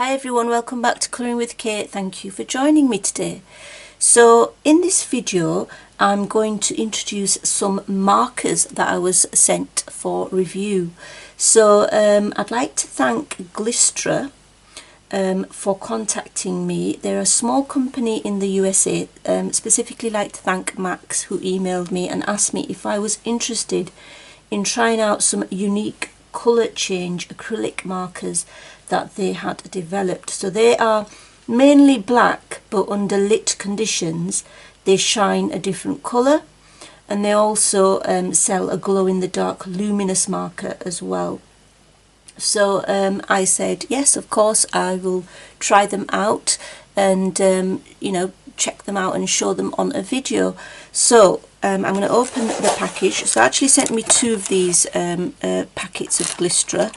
Hi everyone, welcome back to Colouring with Kate. Thank you for joining me today. So in this video I'm going to introduce some markers that I was sent for review. So I'd like to thank Glistra for contacting me. They're a small company in the USA. Specifically like to thank Max, who emailed me and asked me if I was interested in trying out some unique colour change acrylic markers that they had developed. So they are mainly black, but under lit conditions they shine a different colour, and they also sell a glow in the dark luminous marker as well. So I said yes, of course I will try them out and you know, check them out and show them on a video. So I'm going to open the package. So I actually sent me two of these packets of Glistra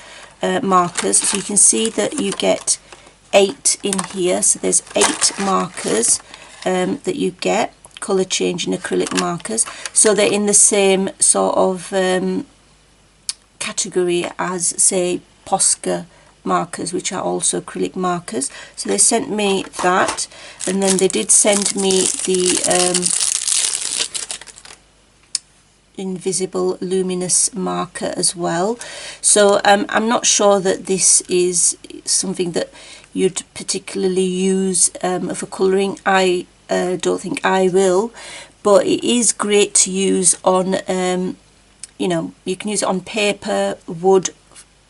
markers. So you can see that you get 8 in here. So there's 8 markers that you get, colour changing acrylic markers. So they're in the same sort of category as, say, Posca markers, which are also acrylic markers. So they sent me that, and then they did send me the invisible luminous marker as well. So I'm not sure that this is something that you'd particularly use for colouring. I don't think I will, but it is great to use on you know, you can use it on paper, wood,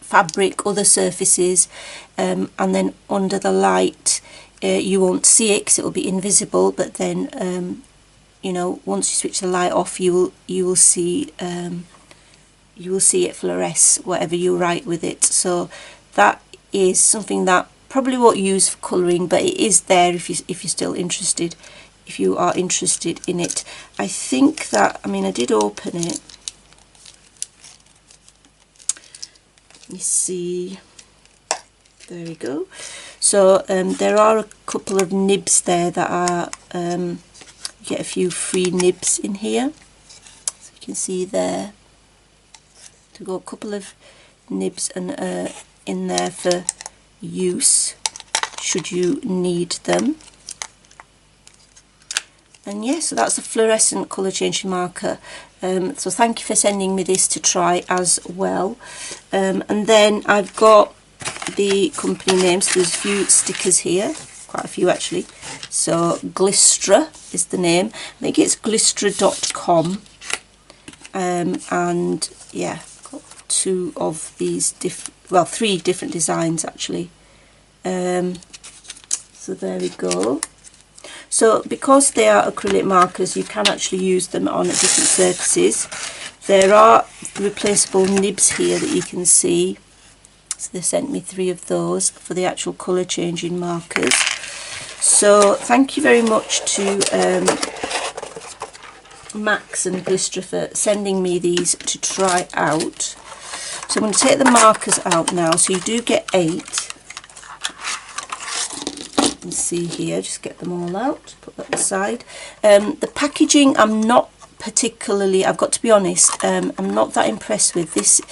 fabric, other surfaces, and then under the light you won't see it because it will be invisible, but then you know, once you switch the light off you will see it fluoresce whatever you write with it. So that is something that probably won't use for colouring, but it is there if you're still interested, if you are interested in it. I think that, I mean, I did open it. Let me see, there we go. So there are a couple of nibs there that are you get a few free nibs in here, so you can see there. So we've got a couple of nibs and in there for use should you need them. And yeah, so that's a fluorescent colour changing marker. So thank you for sending me this to try as well. And then I've got the company names. So there's a few stickers here, quite a few actually. So Glistra is the name. I think it's glistra.com. And yeah, got 2 of these well, 3 different designs actually. So there we go. So because they are acrylic markers, you can actually use them on different surfaces. There are replaceable nibs here that you can see. So they sent me 3 of those for the actual colour changing markers. So thank you very much to Max and Glistra for sending me these to try out. So I'm going to take the markers out now. So you do get 8. You can see here, just get them all out, put that aside. The packaging I'm not particularly, I've got to be honest, I'm not that impressed with. This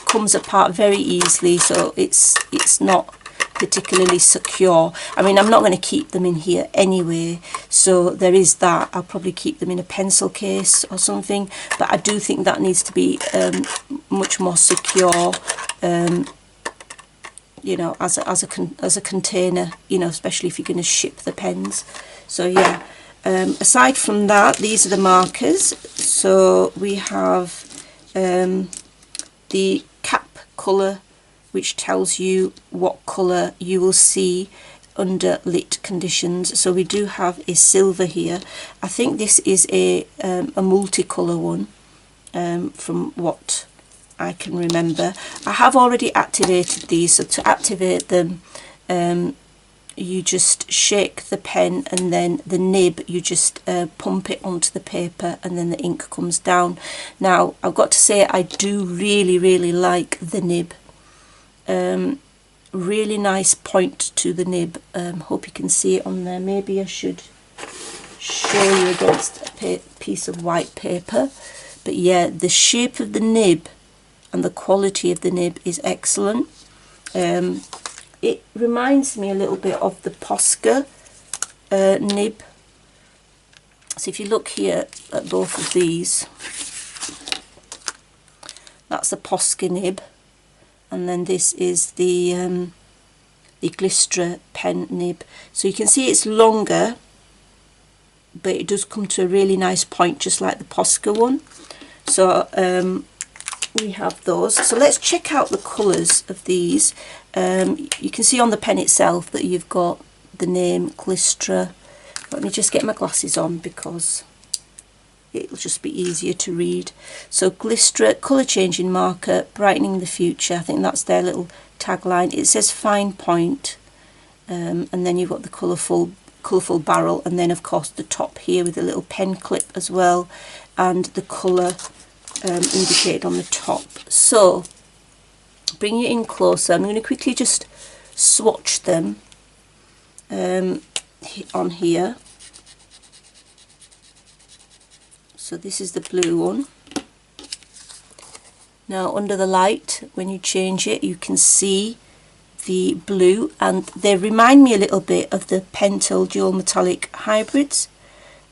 comes apart very easily, so it's not particularly secure. I mean, I'm not going to keep them in here anyway, so there is that. I'll probably keep them in a pencil case or something, but I do think that needs to be much more secure, you know, as a container, you know, especially if you're going to ship the pens. So yeah, aside from that, these are the markers. So we have the cap colour, which tells you what colour you will see under lit conditions. So we do have a silver here. I think this is a multicolour one, from what I can remember. I have already activated these, so to activate them you just shake the pen, and then the nib you just pump it onto the paper, and then the ink comes down. Now I've got to say I do really like the nib. Really nice point to the nib. Hope you can see it on there. Maybe I should show you against a piece of white paper, but yeah, the shape of the nib and the quality of the nib is excellent. it reminds me a little bit of the Posca nib. So if you look here at both of these, that's the Posca nib, and then this is the Glistra pen nib. So you can see it's longer, but it does come to a really nice point, just like the Posca one. So we have those. So let's check out the colours of these. You can see on the pen itself that you've got the name Glistra. Let me just get my glasses on because it'll just be easier to read. So Glistra colour changing marker, brightening the future. I think that's their little tagline. It says fine point, and then you've got the colourful barrel, and then of course the top here with a little pen clip as well, and the colour indicated on the top. So bring it in closer. I'm going to quickly just swatch them on here. So this is the blue one. Now under the light, when you change it, you can see the blue, and they remind me a little bit of the Pentel dual metallic hybrids,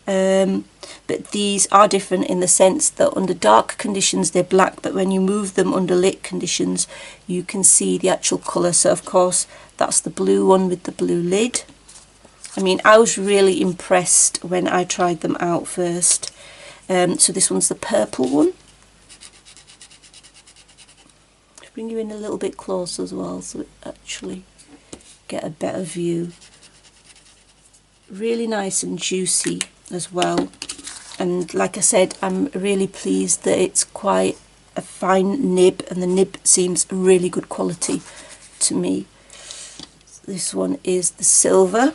but these are different in the sense that under dark conditions they're black, but when you move them under lit conditions you can see the actual colour. So of course that's the blue one with the blue lid. I mean, I was really impressed when I tried them out first. So this one's the purple one. Bring you in a little bit closer as well so we actually get a better view. Really nice and juicy as well, and like I said, I'm really pleased that it's quite a fine nib, and the nib seems really good quality to me. This one is the silver.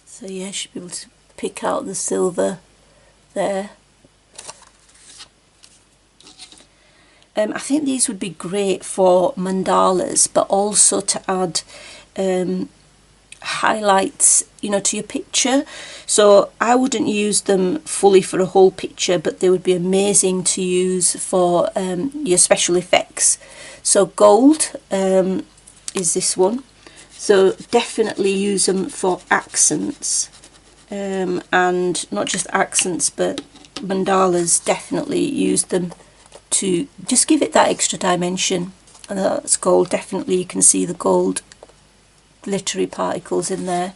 So yeah, you should be able to pick out the silver there. I think these would be great for mandalas, but also to add highlights, you know, to your picture. So I wouldn't use them fully for a whole picture, but they would be amazing to use for your special effects. So gold is this one. So definitely use them for accents, and not just accents but mandalas. Definitely use them to just give it that extra dimension, and that's gold. Definitely you can see the gold glittery particles in there.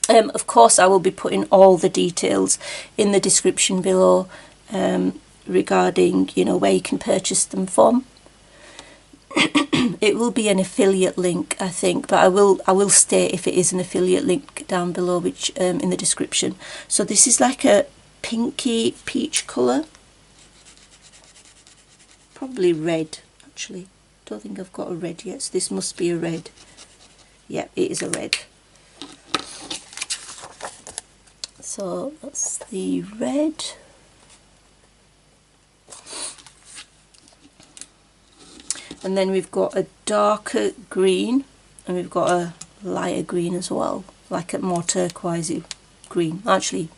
Of course I will be putting all the details in the description below regarding, you know, where you can purchase them from. It will be an affiliate link, I think, but I will state if it is an affiliate link down below, which in the description. So this is like a pinky peach colour, probably red actually. Don't think I've got a red yet, so this must be a red. Yeah, it is a red. So that's the red. And then we've got a darker green, and we've got a lighter green as well, like a more turquoisey green. Actually,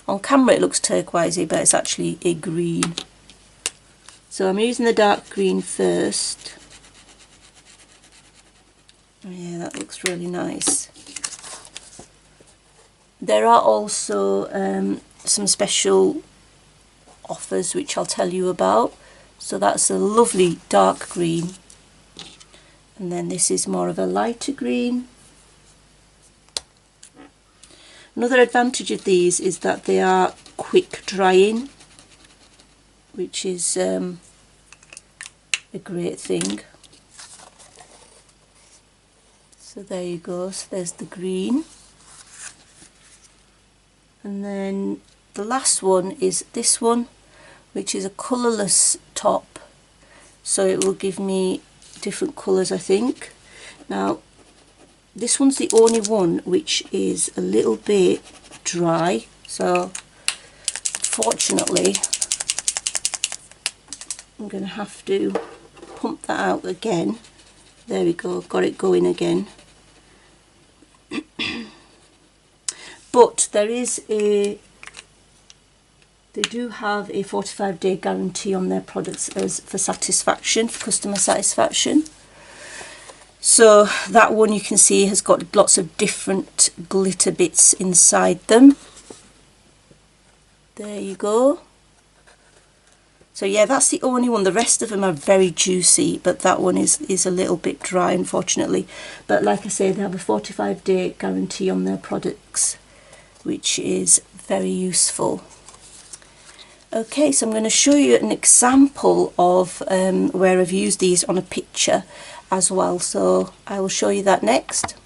on camera it looks turquoisey, but it's actually a green. So I'm using the dark green first. Oh yeah, that looks really nice. There are also some special offers which I'll tell you about. So that's a lovely dark green, and then this is more of a lighter green. Another advantage of these is that they are quick drying, which is a great thing. So there you go, so there's the green. And then the last one is this one, which is a colourless top, so it will give me different colours, I think. Now this one's the only one which is a little bit dry, so fortunately I'm going to have to pump that out again. There we go, got it going again. but they do have a 45-day guarantee on their products as for satisfaction, for customer satisfaction. So that one you can see has got lots of different glitter bits inside them. There you go. So yeah, that's the only one. The rest of them are very juicy, but that one is a little bit dry, unfortunately. But like I say, they have a 45-day guarantee on their products, which is very useful. Okay, so I'm going to show you an example of where I've used these on a picture as well. So I will show you that next.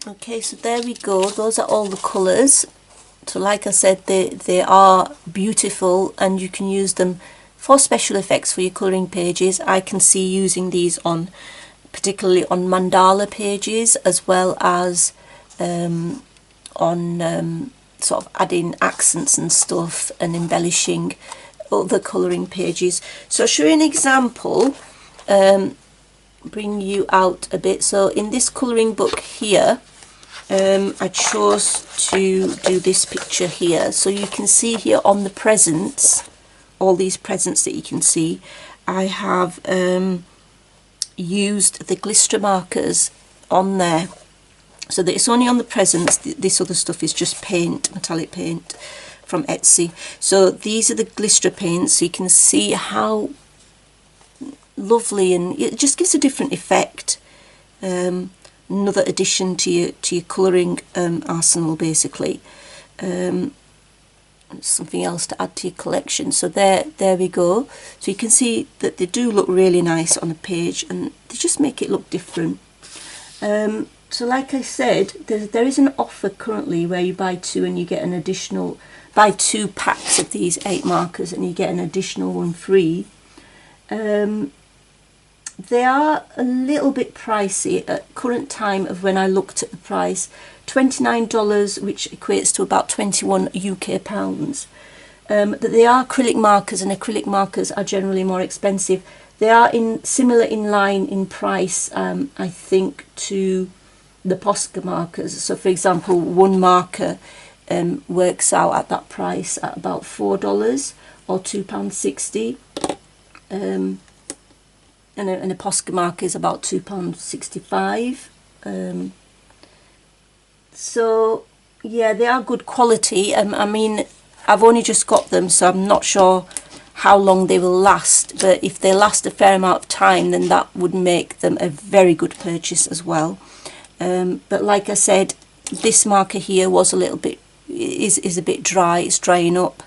Okay, so there we go. Those are all the colours. So like I said, they are beautiful, and you can use them for special effects for your colouring pages. I can see using these on, particularly on mandala pages, as well as on sort of adding accents and stuff and embellishing other colouring pages. So I'll show you an example, bring you out a bit. So in this colouring book here, I chose to do this picture here. So you can see here on the presents, all these presents that you can see, I have used the Glistra markers on there. So that it's only on the presents. This other stuff is just paint, metallic paint from Etsy. So these are the Glistra paints. So you can see how lovely, and it just gives a different effect. Another addition to your colouring arsenal, basically. Something else to add to your collection. So there we go. So you can see that they do look really nice on a page, and they just make it look different. So like I said, there is an offer currently where you buy two and you get an additional, buy 2 packs of these 8 markers and you get an additional one free. They are a little bit pricey at current time of when I looked at the price. $29, which equates to about 21 UK pounds. But they are acrylic markers, and acrylic markers are generally more expensive. They are similar in line in price, I think, to the Posca markers. So for example, one marker works out at that price at about $4 or £2.60. And a Posca marker is about £2.65. So yeah, they are good quality. I mean, I've only just got them, so I'm not sure how long they will last, but if they last a fair amount of time, then that would make them a very good purchase as well. But like I said, this marker here was a little bit, is a bit dry, it's drying up,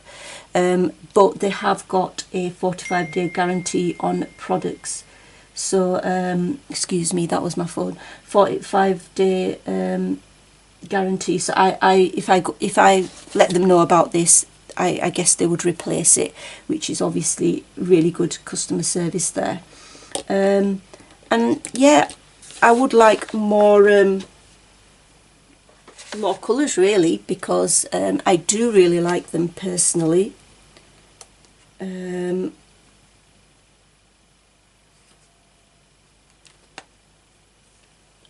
but they have got a 45-day guarantee on products. So excuse me, that was my phone. 45-day guarantee. So if I let them know about this, I guess they would replace it, which is obviously really good customer service there. And yeah, I would like more colours really, because I do really like them personally.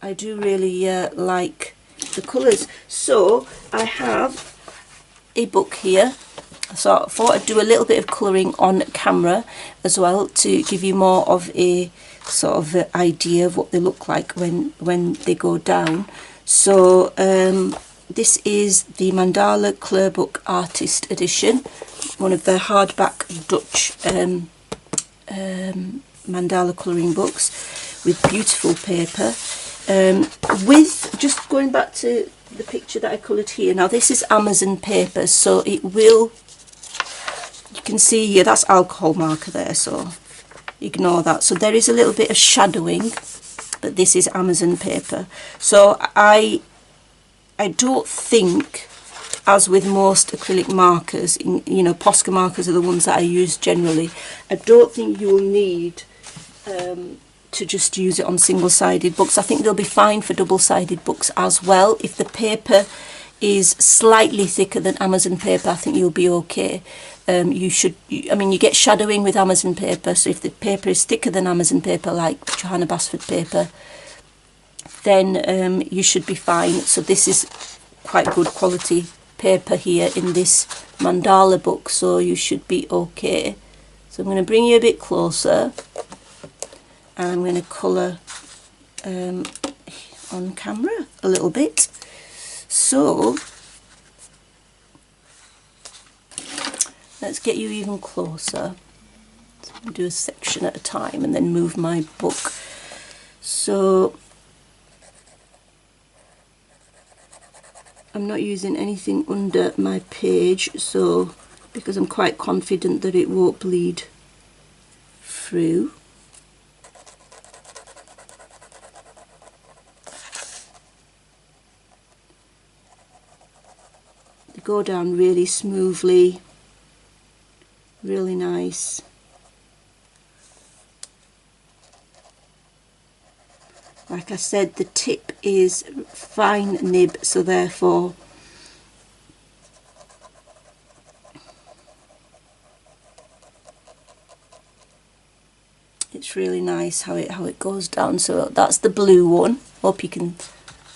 I do really like the colours. So I have a book here, so I thought I'd do a little bit of colouring on camera as well to give you more of a sort of idea of what they look like when they go down. So this is the Mandala Clear Book Artist Edition, one of the hardback Dutch mandala colouring books with beautiful paper. With just going back to the picture that I coloured here, now this is Amazon paper, so it will, you can see here, that's alcohol marker there, so ignore that. So there is a little bit of shadowing, but this is Amazon paper. So I don't think, as with most acrylic markers, you know, Posca markers are the ones that I use generally, I don't think you will need to just use it on single-sided books. I think they'll be fine for double-sided books as well. If the paper is slightly thicker than Amazon paper, I think you'll be okay. I mean, you get shadowing with Amazon paper, so if the paper is thicker than Amazon paper, like Johanna Basford paper, then you should be fine. So this is quite good quality paper here in this mandala book, so you should be okay. So I'm going to bring you a bit closer, and I'm going to colour on camera a little bit. So let's get you even closer. So I'm going to do a section at a time and then move my book. So I'm not using anything under my page, so because I'm quite confident that it won't bleed through. They go down really smoothly, really nice. Like I said, the tip is fine nib, so therefore it's really nice how it goes down. So that's the blue one. Hope you can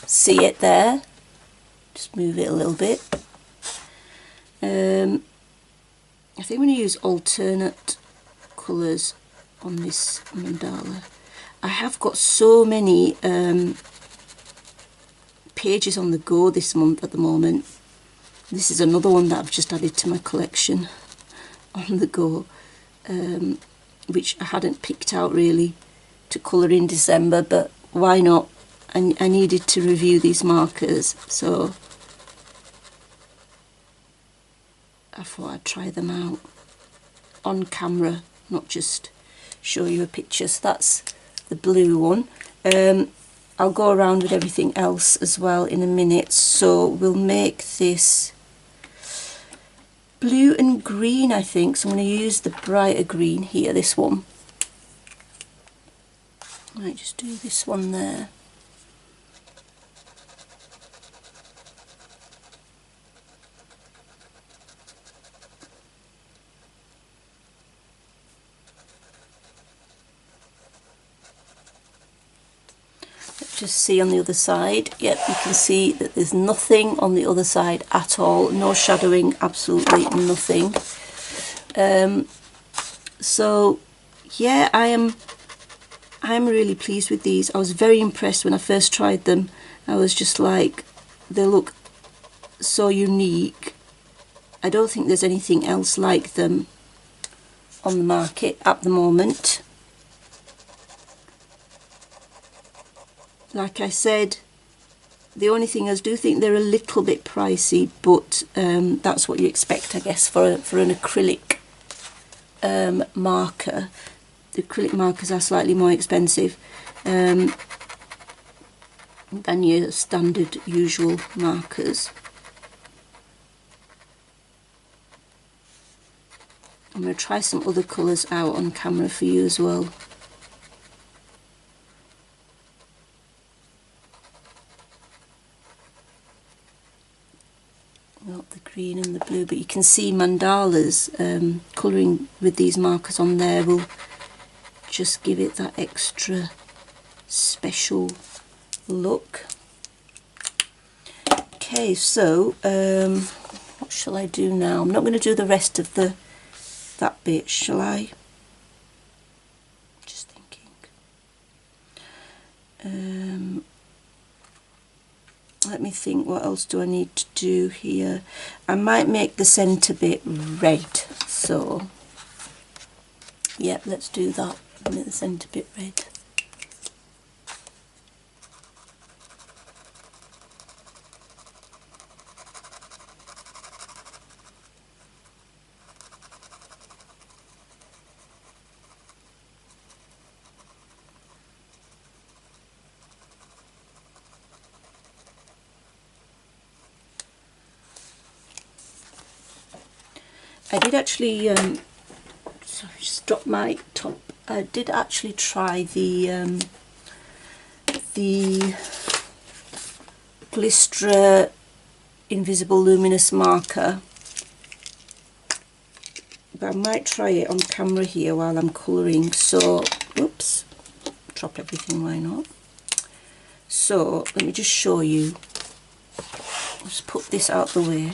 see it there. Just move it a little bit. I think I'm going to use alternate colours on this mandala. I have got so many pages on the go this month at the moment. This is another one that I've just added to my collection on the go, which I hadn't picked out really to colour in December, but why not? I needed to review these markers, so I thought I'd try them out on camera, not just show you a picture. So that's the blue one. I'll go around with everything else as well in a minute. So we'll make this blue and green, I think. So I'm going to use the brighter green here, this one. I might just do this one there. Just see on the other side. Yep, you can see that there's nothing on the other side at all, no shadowing, absolutely nothing. So yeah, I'm really pleased with these. I was very impressed when I first tried them. I was just like, they look so unique. I don't think there's anything else like them on the market at the moment. Like I said, the only thing is, I do think they're a little bit pricey, but that's what you expect, I guess, for an acrylic marker. The acrylic markers are slightly more expensive than your standard usual markers. I'm going to try some other colours out on camera for you as well. Got the green and the blue, but you can see mandalas, colouring with these markers on there will just give it that extra special look. Okay, so what shall I do now? I'm not going to do the rest of that bit, shall I? Just thinking. Let me think, what else do I need to do here? I might make the centre bit red, so yeah, let's do that. Make the centre bit red. I did actually, sorry, just dropped my top. I did actually try the Glistra invisible luminous marker, but I might try it on camera here while I'm colouring. So, oops, drop everything, why not? So let me just show you just put this out the way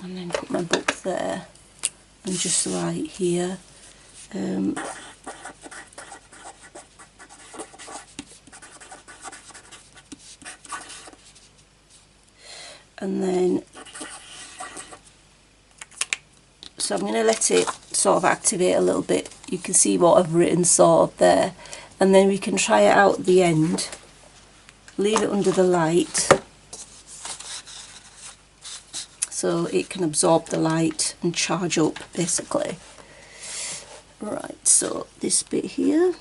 and then put my book there and just write here. And then, so I'm going to let it sort of activate a little bit. You can see what I've written sort of there, and then we can try it out at the end. Leave it under the light so it can absorb the light and charge up basically. Right, so this bit here.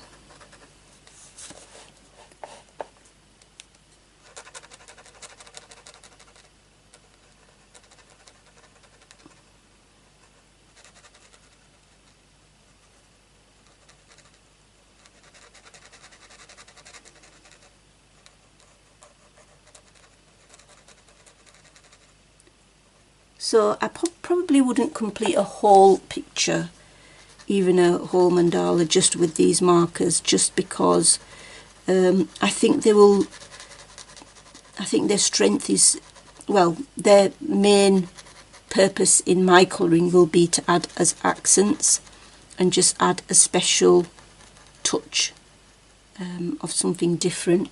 So I probably wouldn't complete a whole picture, even a whole mandala, just with these markers, just because I think their strength is, well, their main purpose in my colouring will be to add as accents and just add a special touch of something different.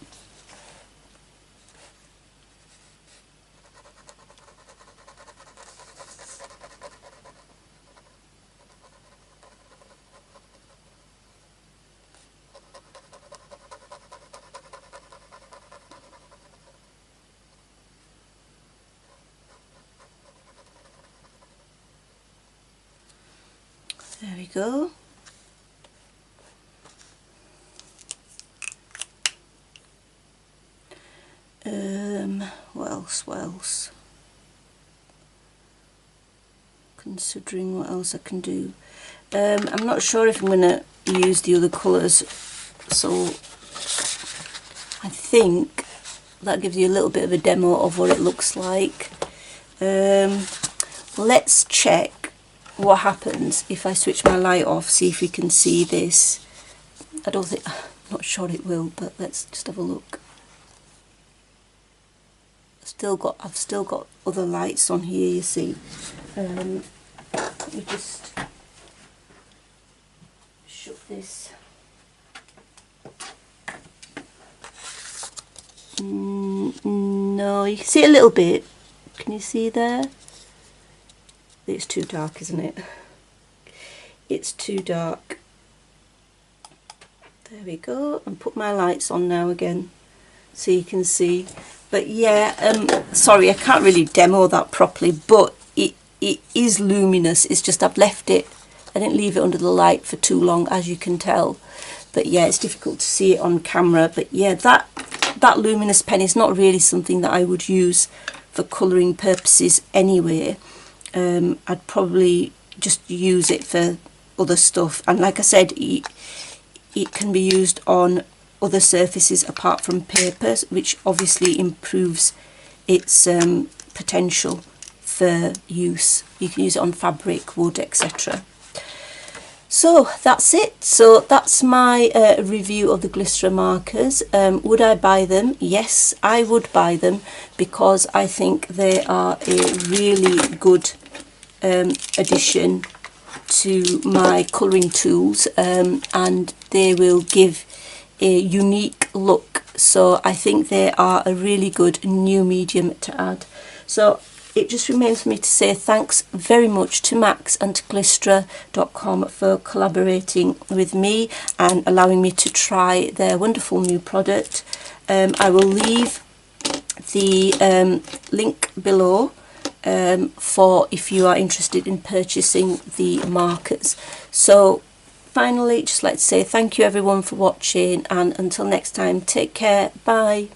There we go. What else? Considering what else I can do. I'm not sure if I'm going to use the other colours, so I think that gives you a little bit of a demo of what it looks like. Let's check what happens if I switch my light off, see if we can see this. I'm not sure it will, but let's just have a look. I've still got other lights on here, you see. Let me just shut this. No, you can see it a little bit. Can you see there? It's too dark, isn't it? It's too dark. There we go. And put my lights on now again so you can see. But yeah, sorry, I can't really demo that properly, but it is luminous. It's just I've left it. I didn't leave it under the light for too long, as you can tell. But yeah, it's difficult to see it on camera. But yeah, that luminous pen is not really something that I would use for colouring purposes anyway. I'd probably just use it for other stuff, and like I said, it can be used on other surfaces apart from paper, which obviously improves its potential for use. You can use it on fabric, wood, etc. So that's it. So that's my review of the Glistra markers. Would I buy them? Yes, I would buy them, because I think they are a really good addition to my colouring tools, and they will give a unique look. So I think they are a really good new medium to add. So it just remains for me to say thanks very much to Max and to Glistra.com for collaborating with me and allowing me to try their wonderful new product. I will leave the link below for if you are interested in purchasing the markers. So finally, just like to say thank you everyone for watching, and until next time, take care, bye.